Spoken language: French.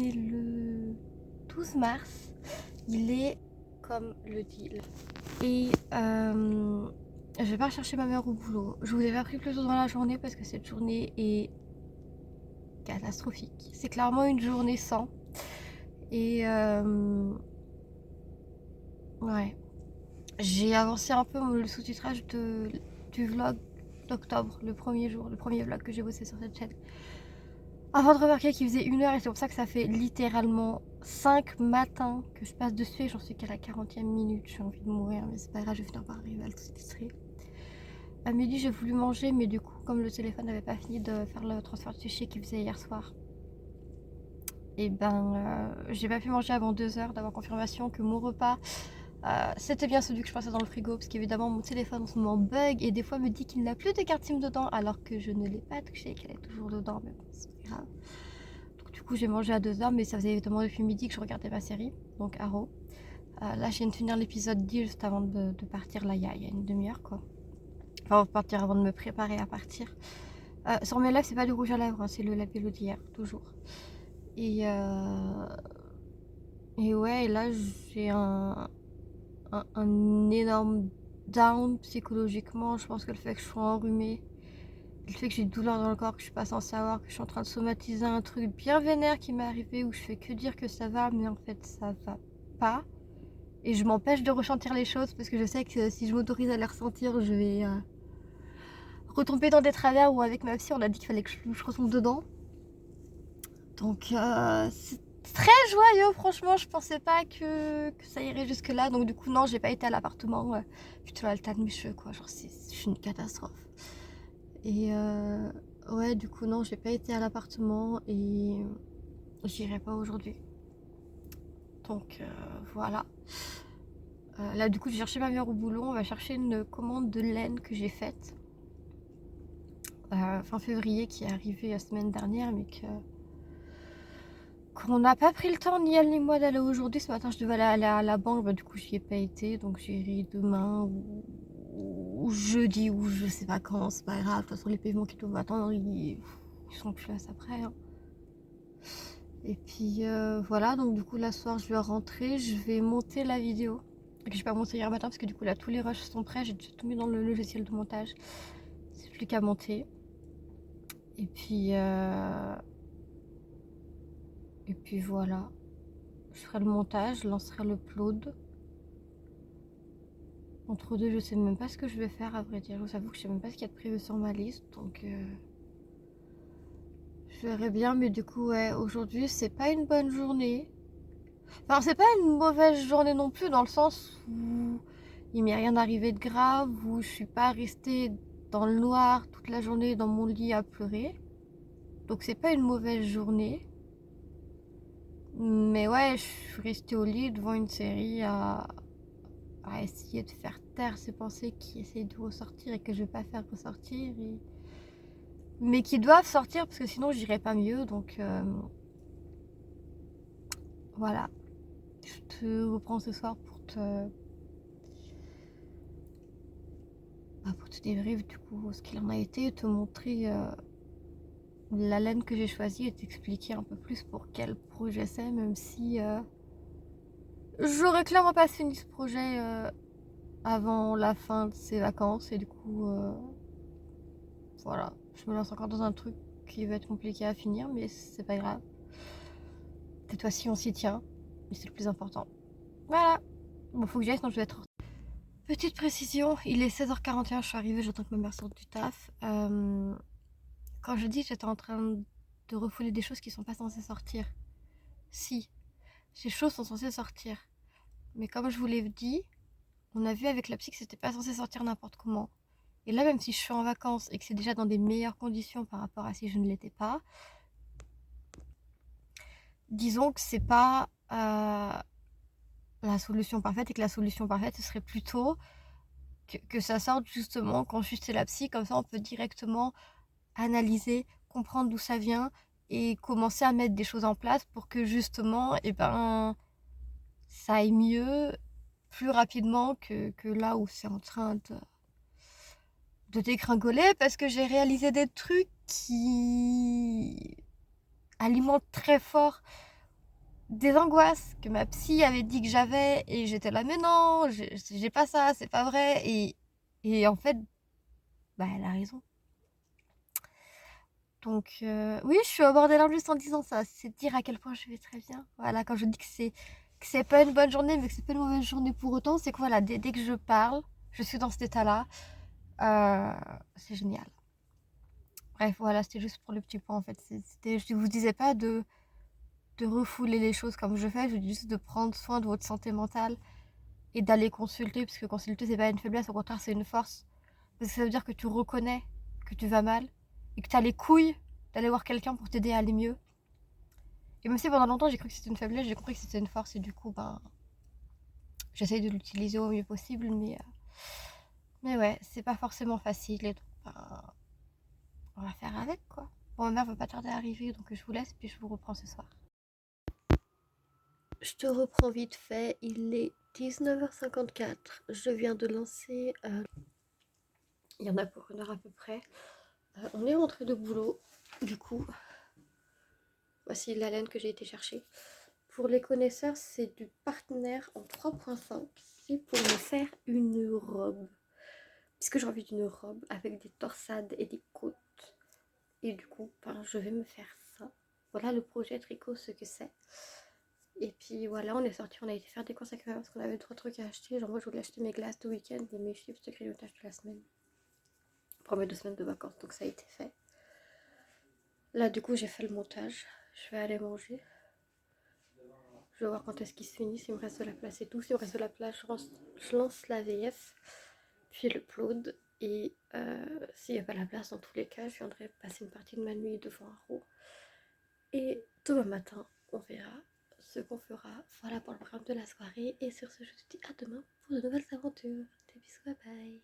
est le 12 mars. Il est comme le dit là. Et je vais pas chercher ma mère au boulot. Je vous ai pas pris plus tôt dans la journée parce que cette journée est catastrophique. C'est clairement une journée sans. Et ouais. J'ai avancé un peu le sous-titrage du vlog d'octobre, le premier vlog que j'ai bossé sur cette chaîne. Avant de remarquer qu'il faisait 1 heure et c'est pour ça que ça fait littéralement 5 matins que je passe dessus et j'en suis qu'à la 40e minute. J'ai envie de mourir mais c'est pas grave, je vais finir par arriver à le sous-titrer. À midi j'ai voulu manger mais du coup comme le téléphone n'avait pas fini de faire le transfert de fichier qu'il faisait hier soir, et ben j'ai pas pu manger avant 2 heures d'avoir confirmation que mon repas c'était bien celui que je passais dans le frigo parce qu'évidemment mon téléphone en ce moment bug et des fois me dit qu'il n'a plus de carte SIM dedans alors que je ne l'ai pas touché et qu'elle est toujours dedans, mais bon c'est pas grave. Donc du coup j'ai mangé à 2 heures mais ça faisait évidemment depuis midi que je regardais ma série, donc Arrow. Là je viens de finir l'épisode 10 juste avant de partir, là il y a une demi-heure quoi. Enfin partir avant de me préparer à partir. Sur mes lèvres c'est pas du rouge à lèvres, hein, c'est le labello d'hier, toujours. Et ouais, et là j'ai un énorme down psychologiquement. Je pense que le fait que je sois enrhumée, le fait que j'ai une douleur dans le corps que je suis pas censée avoir, que je suis en train de somatiser un truc bien vénère qui m'est arrivé où je fais que dire que ça va mais en fait ça va pas, et je m'empêche de ressentir les choses parce que je sais que si je m'autorise à les ressentir je vais retomber dans des travers où avec ma psy on a dit qu'il fallait que je retombe dedans. Donc c'est très joyeux, franchement je pensais pas que ça irait jusque là, donc du coup non j'ai pas été à l'appartement, plutôt à l'état de mes cheveux quoi, genre c'est une catastrophe. Et ouais du coup non j'ai pas été à l'appartement et j'irai pas aujourd'hui. Donc voilà. Là du coup j'ai cherché ma mère au boulot, on va chercher une commande de laine que j'ai faite fin février qui est arrivée la semaine dernière mais qu'on n'a pas pris le temps ni elle ni moi d'aller aujourd'hui. Ce matin je devais aller à la banque, bah, du coup j'y ai pas été, donc j'irai demain ou jeudi ou je sais pas quand, c'est pas grave, de toute façon les paiements qui doivent attendre ils sont plus là après hein. Et puis voilà, donc du coup là ce soir je vais rentrer, je vais monter la vidéo que j'ai pas monté hier matin parce que du coup là tous les rushs sont prêts, j'ai déjà tout mis dans le logiciel de montage, c'est plus qu'à monter. Et puis voilà, je ferai le montage, je lancerai l'upload. Entre deux, je sais même pas ce que je vais faire à vrai dire. Je vous avoue que je sais même pas ce qu'il y a de prévu sur ma liste, donc je verrai bien. Mais du coup, ouais, aujourd'hui c'est pas une bonne journée. Enfin, c'est pas une mauvaise journée non plus dans le sens où il m'est rien arrivé de grave, où je suis pas restée dans le noir toute la journée dans mon lit à pleurer. Donc c'est pas une mauvaise journée. Mais ouais, je suis restée au lit devant une série à essayer de faire taire ces pensées qui essayent de ressortir et que je vais pas faire ressortir, mais qui doivent sortir parce que sinon j'irai pas mieux. Donc voilà, je te reprends ce soir pour te débrief du coup ce qu'il en a été, te montrer la laine que j'ai choisie et t'expliquer un peu plus pour quel projet c'est, même si j'aurais clairement pas fini ce projet avant la fin de ces vacances. Et du coup voilà, je me lance encore dans un truc qui va être compliqué à finir, mais c'est pas grave. Cette fois-ci on s'y tient, et c'est le plus important. Voilà, bon faut que j'aille sinon je vais être... Petite précision, il est 16h41, je suis arrivée, j'attends que ma mère sorte du taf. Quand je dis que j'étais en train de refouler des choses qui sont pas censées sortir, si, ces choses sont censées sortir. Mais comme je vous l'ai dit, on a vu avec la psy que c'était pas censé sortir n'importe comment. Et là, même si je suis en vacances et que c'est déjà dans des meilleures conditions par rapport à si je ne l'étais pas, disons que c'est pas la solution parfaite, et que la solution parfaite ce serait plutôt que ça sorte justement quand je suis chez la psy, comme ça on peut directement analyser, comprendre d'où ça vient et commencer à mettre des choses en place pour que justement ça aille mieux plus rapidement que là où c'est en train de dégringoler, parce que j'ai réalisé des trucs qui alimentent très fort des angoisses que ma psy avait dit que j'avais et j'étais là mais non, j'ai pas ça, c'est pas vrai et en fait, bah, elle a raison. Donc oui, je suis au borderline juste en disant ça, c'est dire à quel point je vais très bien. Voilà, quand je dis que c'est pas une bonne journée, mais que c'est pas une mauvaise journée pour autant, c'est que voilà, dès que je parle, je suis dans cet état-là. C'est génial. Bref, voilà, c'était juste pour le petit point en fait. Je vous disais pas de refouler les choses comme je fais, je vous dis juste de prendre soin de votre santé mentale et d'aller consulter, parce que consulter c'est pas une faiblesse, au contraire c'est une force. Parce que ça veut dire que tu reconnais que tu vas mal et que tu as les couilles d'aller voir quelqu'un pour t'aider à aller mieux. Et même si pendant longtemps j'ai cru que c'était une faiblesse, j'ai compris que c'était une force et du coup, ben, j'essaye de l'utiliser au mieux possible, mais ouais, c'est pas forcément facile et donc, ben, on va faire avec quoi. Bon, ma mère va pas tarder à arriver, donc je vous laisse, puis je vous reprends ce soir. Je te reprends vite fait, il est 19h54. Je viens de lancer. Il y en a pour une heure à peu près. On est rentré de boulot, du coup. Voici la laine que j'ai été chercher. Pour les connaisseurs, c'est du partenaire en 3.5. C'est pour me faire une robe. Puisque j'ai envie d'une robe avec des torsades et des côtes. Et du coup, ben, je vais me faire ça. Voilà le projet tricot, ce que c'est. Et puis voilà, on est sorti, on a été faire des courses avec ma mère parce qu'on avait 3 trucs à acheter. Genre moi, je voulais acheter mes glaces de week-end et mes chips de grignotage de la semaine. Pour mes 2 semaines de vacances, donc ça a été fait. Là, du coup, j'ai fait le montage. Je vais aller manger. Je vais voir quand est-ce qu'il se finit, s'il me reste de la place et tout. S'il me reste de la place, je lance la VF, puis le upload. Et s'il n'y a pas la place, dans tous les cas, je viendrai passer une partie de ma nuit devant un roux. Et demain matin, on verra ce qu'on fera. Voilà pour le programme de la soirée. Et sur ce, je te dis à demain pour de nouvelles aventures. Des bisous, bye bye.